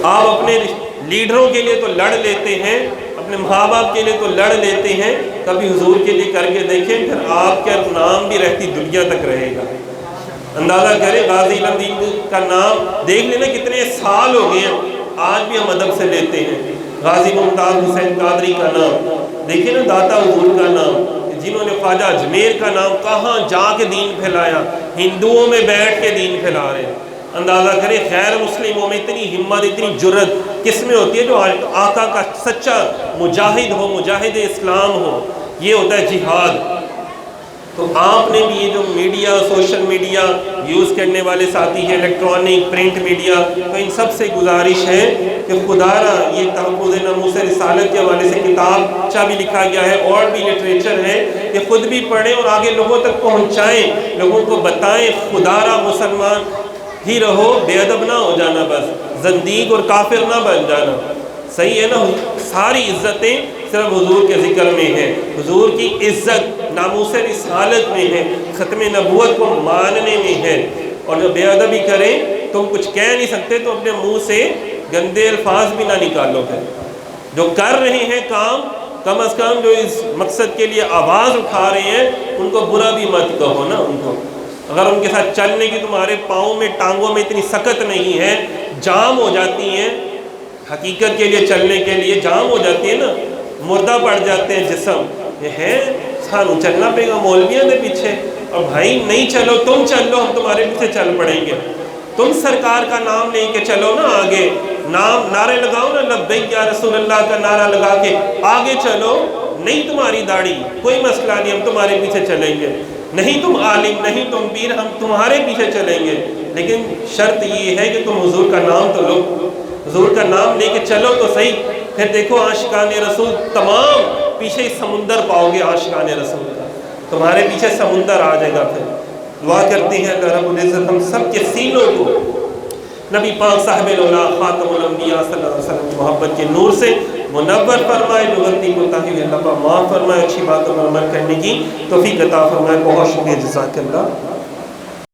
آپ اپنے لیڈروں کے لیے تو لڑ لیتے ہیں، اپنے ماں باپ کے لیے تو لڑ لیتے ہیں، کبھی حضور کے لیے کر کے دیکھیں، پھر آپ کا نام بھی رہتی دنیا تک رہے گا۔ اندازہ کریں غازی علم دین کا نام دیکھ لینا کتنے سال ہو گئے ہیں، آج بھی ہم ادب سے لیتے ہیں۔ غازی ممتاز حسین قادری کا نام دیکھیں نا، داتا حضور کا نام، جنہوں نے خواجہ اجمیر کا نام کہاں جا کے دین پھیلایا، ہندوؤں میں بیٹھ کے دین پھیلا رہے ہیں۔ اندازہ کریں غیر مسلموں میں اتنی ہمت، اتنی جرت کس میں ہوتی ہے؟ جو آقا کا سچا مجاہد ہو، مجاہد اسلام ہو، یہ ہوتا ہے جہاد۔ تو آپ نے بھی یہ جو میڈیا، سوشل میڈیا یوز کرنے والے ساتھی ہیں، الیکٹرانک پرنٹ میڈیا، تو ان سب سے گزارش ہے کہ خدا را یہ تحفظ ناموس رسالت کے حوالے سے کتاب چا بھی لکھا گیا ہے، اور بھی لٹریچر ہے، کہ خود بھی پڑھیں اور آگے لوگوں تک پہنچائیں، لوگوں کو بتائیں خدا را مسلمان ہی رہو، بے ادب نہ ہو جانا، بس زندیق اور کافر نہ بن جانا۔ صحیح ہے نا؟ ساری عزتیں صرف حضور کے ذکر میں ہیں، حضور کی عزت ناموس رسالت میں ہے، ختم نبوت کو ماننے میں ہے۔ اور جو بے ادبی کریں تم کچھ کہہ نہیں سکتے تو اپنے منہ سے گندے الفاظ بھی نہ نکالو۔ پھر جو کر رہے ہیں کام، کم از کم جو اس مقصد کے لیے آواز اٹھا رہے ہیں ان کو برا بھی مت کہو نا۔ ان کو اگر ان کے ساتھ چلنے کی تمہارے پاؤں میں، ٹانگوں میں اتنی سکت نہیں ہے، جام ہو جاتی ہیں، حقیقت کے لیے چلنے کے لیے جام ہو جاتی ہے نا، مردہ پڑ جاتے ہیں جسم، یہ ہے سانو چلنا پڑے گا مولویوں کے پیچھے۔ اور بھائی نہیں چلو، تم چلو، ہم تمہارے پیچھے چل پڑیں گے۔ تم سرکار کا نام لے کے چلو نا آگے، نام نعرے لگاؤ نا، لبیک یا رسول اللہ کا نعرہ لگا کے آگے چلو۔ نہیں تمہاری داڑھی، کوئی مسئلہ نہیں، ہم تمہارے پیچھے چلیں گے۔ نہیں تم عالم، نہیں تم پیر، ہم تمہارے پیچھے چلیں گے، لیکن شرط یہ ہے کہ تم حضور کا نام تو لو، حضور کا نام لے کے چلو تو صحیح۔ پھر دیکھو عاشقان رسول تمام پیچھے سمندر پاؤ گے، عاشقان رسول کا تمہارے پیچھے سمندر آ جائے گا۔ پھر دعا کرتے ہیں اللہ رب العزت ہم سب کے سینوں کو نبی پاک صاحب العلا خاتم الانبیاء صلی اللہ علیہ وسلم کی محبت کے نور سے منور فرمائے، جو غلطی کوتاہی اللہ پاک معاف فرمائے، اچھی باتوں پر عمل کرنے کی توفیق عطا فرمائے۔ بہت شکریہ، جزاک اللہ۔